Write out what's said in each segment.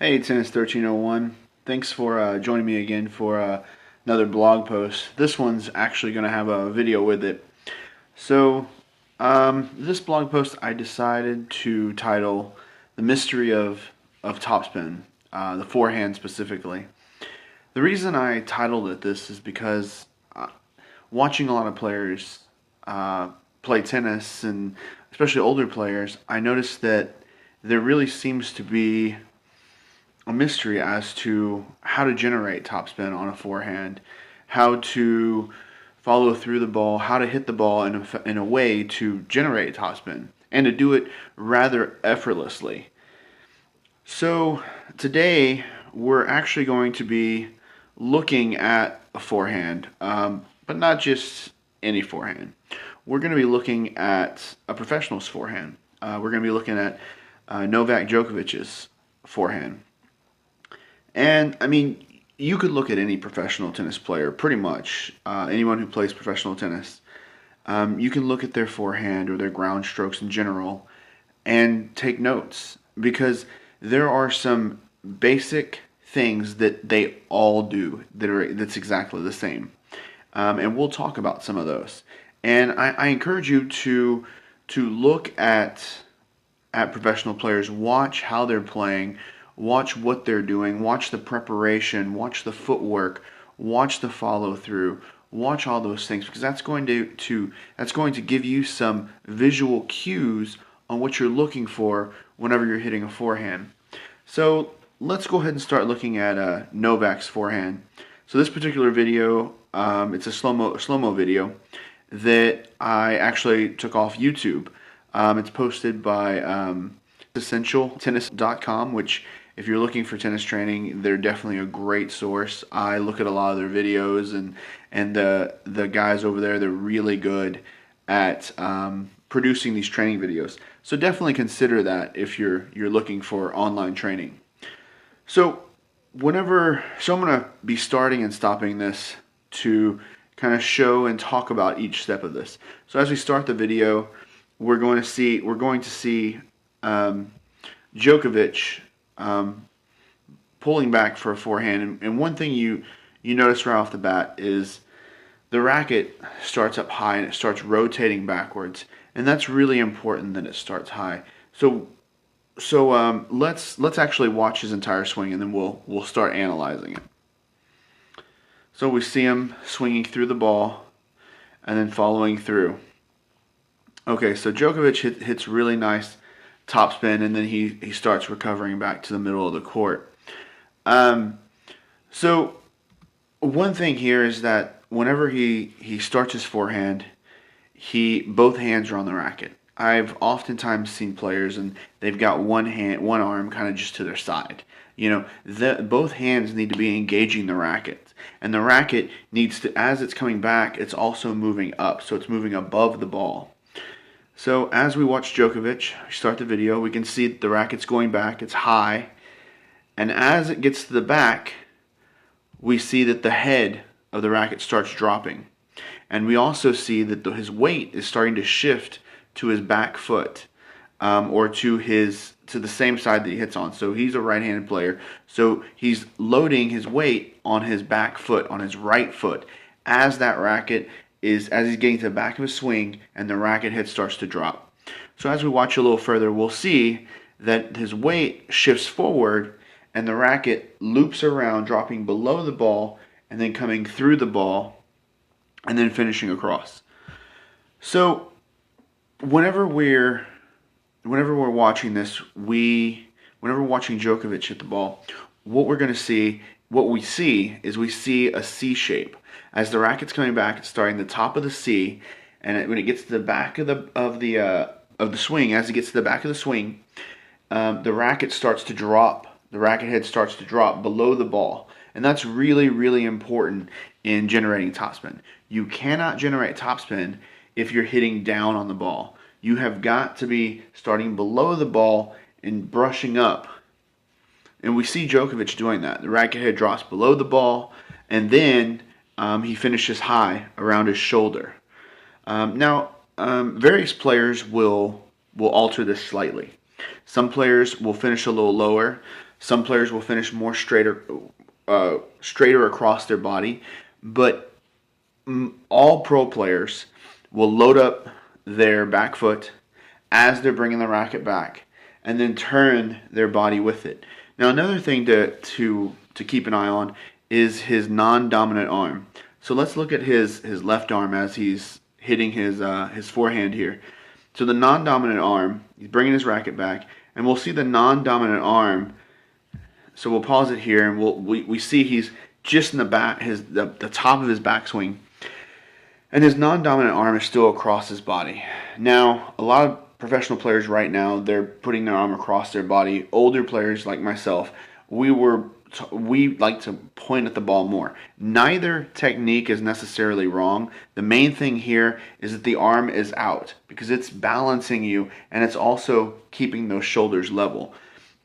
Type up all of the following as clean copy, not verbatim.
Hey, Tennis 1301. Thanks for joining me again for another blog post. This one's actually going to have a video with it. So, this blog post I decided to title The Mystery of Topspin, the forehand specifically. The reason I titled it this is because watching a lot of players play tennis, and especially older players, I noticed that there really seems to be a mystery as to how to generate topspin on a forehand, how to follow through the ball, how to hit the ball in a way to generate topspin, and to do it rather effortlessly. So today we're actually going to be looking at a forehand, but not just any forehand. We're going to be looking at a professional's forehand. We're going to be looking at Novak Djokovic's forehand. And, I mean, you could look at any professional tennis player, pretty much, anyone who plays professional tennis. You can look at their forehand or their ground strokes in general and take notes, because there are some basic things that they all do that's exactly the same. And we'll talk about some of those. And I encourage you to look at professional players, watch how they're playing, watch what they're doing, watch the preparation, watch the footwork, watch the follow through, watch all those things, because that's going to give you some visual cues on what you're looking for whenever you're hitting a forehand. So let's go ahead and start looking at Novak's forehand. So this particular video, it's a slow-mo video that I actually took off YouTube. It's posted by EssentialTennis.com, which, if you're looking for tennis training, they're definitely a great source. I look at a lot of their videos, and the guys over there, they're really good at producing these training videos. So definitely consider that if you're looking for online training. So I'm going to be starting and stopping this to kind of show and talk about each step of this. So as we start the video, we're going to see Djokovic pulling back for a forehand, and one thing you notice right off the bat is the racket starts up high and it starts rotating backwards, and that's really important that it starts high. So let's actually watch his entire swing, and then we'll start analyzing it. So we see him swinging through the ball and then following through. Okay, so Djokovic hits really nice topspin, and then he starts recovering back to the middle of the court. So one thing here is that whenever he starts his forehand, both hands are on the racket. I've oftentimes seen players and they've got one arm kind of just to their side. Both hands need to be engaging the racket, and the racket needs to, as it's coming back, it's also moving up, so it's moving above the ball. So as we watch Djokovic start the video, we can see that the racket's going back, it's high, and as it gets to the back, we see that the head of the racket starts dropping. And we also see that his weight is starting to shift to his back foot, or to the same side that he hits on. So he's a right-handed player, so he's loading his weight on his back foot, on his right foot, as he's getting to the back of his swing, and the racket head starts to drop. So as we watch a little further, we'll see that his weight shifts forward, and the racket loops around, dropping below the ball, and then coming through the ball, and then finishing across. So whenever we're watching this, whenever we're watching Djokovic hit the ball, what we see is a C shape. As the racket's coming back, it's starting the top of the C, and when it gets to the back of the swing, as it gets to the back of the swing, the racket starts to drop. The racket head starts to drop below the ball, and that's really, really important in generating topspin. You cannot generate topspin if you're hitting down on the ball. You have got to be starting below the ball and brushing up. And we see Djokovic doing that. The racket head drops below the ball, and then he finishes high around his shoulder. Various players will alter this slightly. Some players will finish a little lower. Some players will finish more straighter across their body, but all pro players will load up their back foot as they're bringing the racket back, and then turn their body with it. Now, another thing to keep an eye on is his non-dominant arm. So let's look at his left arm as he's hitting his forehand here. So the non-dominant arm, he's bringing his racket back, and we'll see the non-dominant arm. So we'll pause it here, and we see he's just in the back, the top of his backswing, and his non-dominant arm is still across his body. Now, a lot of professional players right now, they're putting their arm across their body. Older players like myself, we like to point at the ball more. Neither technique is necessarily wrong. The main thing here is that the arm is out because it's balancing you, and it's also keeping those shoulders level.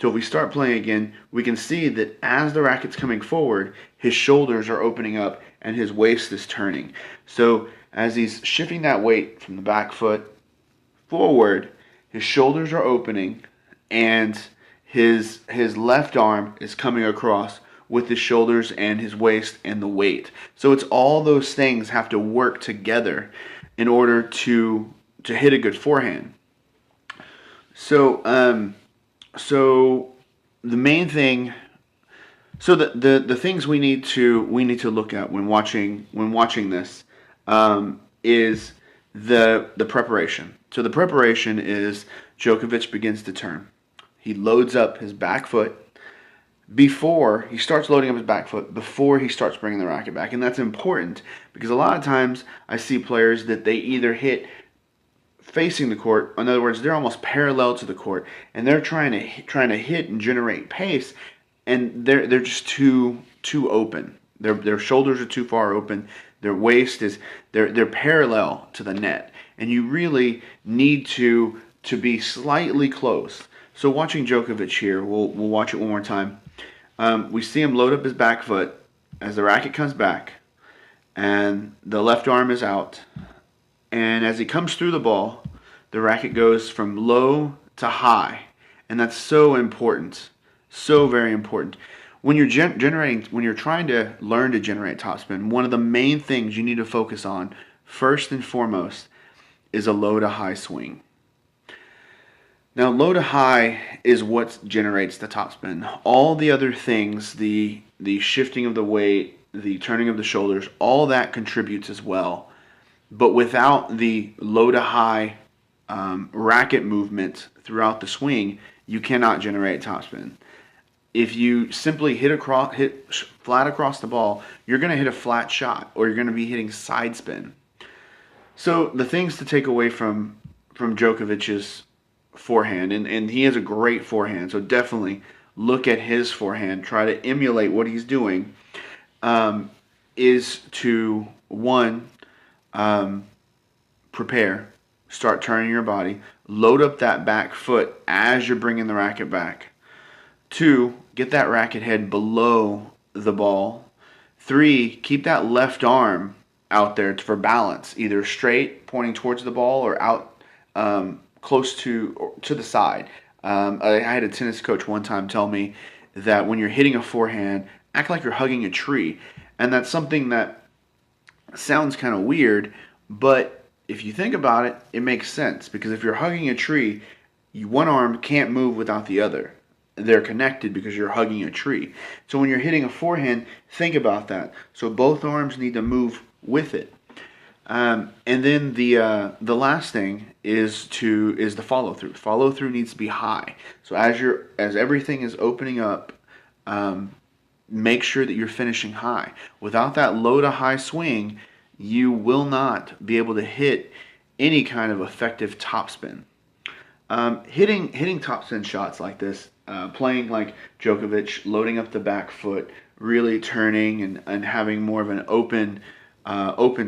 So if we start playing again, we can see that as the racket's coming forward, his shoulders are opening up and his waist is turning. So as he's shifting that weight from the back foot forward, his shoulders are opening, and his left arm is coming across with his shoulders and his waist and the weight. So it's all those things have to work together in order to hit a good forehand. So the main thing, so the things we need to look at when watching this is the preparation. So the preparation is Djokovic begins to turn. He loads up his back foot before he starts loading up his back foot before he starts bringing the racket back, and that's important because a lot of times I see players that they either hit facing the court, in other words, they're almost parallel to the court, and they're trying to hit and generate pace, and they're just too open. Their shoulders are too far open. Their waist is they're parallel to the net, and you really need to be slightly close. So watching Djokovic here, we'll watch it one more time. We see him load up his back foot as the racket comes back, and the left arm is out. And as he comes through the ball, the racket goes from low to high, and that's so important, so very important. When you're when you're trying to learn to generate topspin, one of the main things you need to focus on, first and foremost, is a low to high swing. Now, low to high is what generates the topspin. All the other things, the shifting of the weight, the turning of the shoulders, all that contributes as well. But without the low to high racket movement throughout the swing, you cannot generate topspin. If you simply hit flat across the ball, you're going to hit a flat shot, or you're going to be hitting side spin. So the things to take away from Djokovic's forehand, and he has a great forehand, so definitely look at his forehand, try to emulate what he's doing, is to, one, prepare, start turning your body, load up that back foot as you're bringing the racket back. 2, get that racket head below the ball. 3, keep that left arm out there for balance, either straight, pointing towards the ball, or out close to the side. I had a tennis coach one time tell me that when you're hitting a forehand, act like you're hugging a tree. And that's something that sounds kind of weird, but if you think about it, it makes sense. Because if you're hugging a tree, one arm can't move without the other. They're connected because you're hugging a tree. So when you're hitting a forehand, think about that. So both arms need to move with it. And then the last thing is the follow through. Follow through needs to be high. So as everything is opening up, make sure that you're finishing high. Without that low to high swing, you will not be able to hit any kind of effective topspin. Hitting topspin shots like this, playing like Djokovic, loading up the back foot, really turning and having more of an open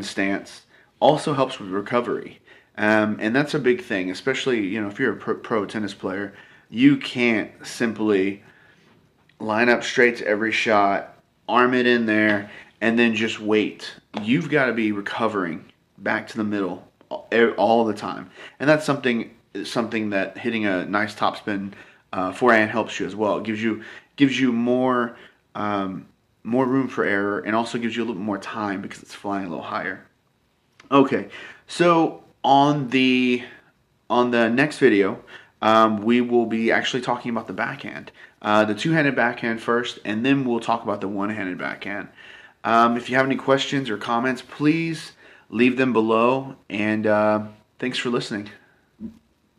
stance, also helps with recovery. And that's a big thing, especially if you're a pro tennis player. You can't simply line up straight to every shot, arm it in there, and then just wait. You've got to be recovering back to the middle all the time. And that's something that hitting a nice topspin forehand helps you as well. It gives gives you more more room for error, and also gives you a little bit more time because it's flying a little higher. Okay, so on the next video, we will be actually talking about the backhand, the two-handed backhand first, and then we'll talk about the one-handed backhand. If you have any questions or comments, please leave them below, and thanks for listening.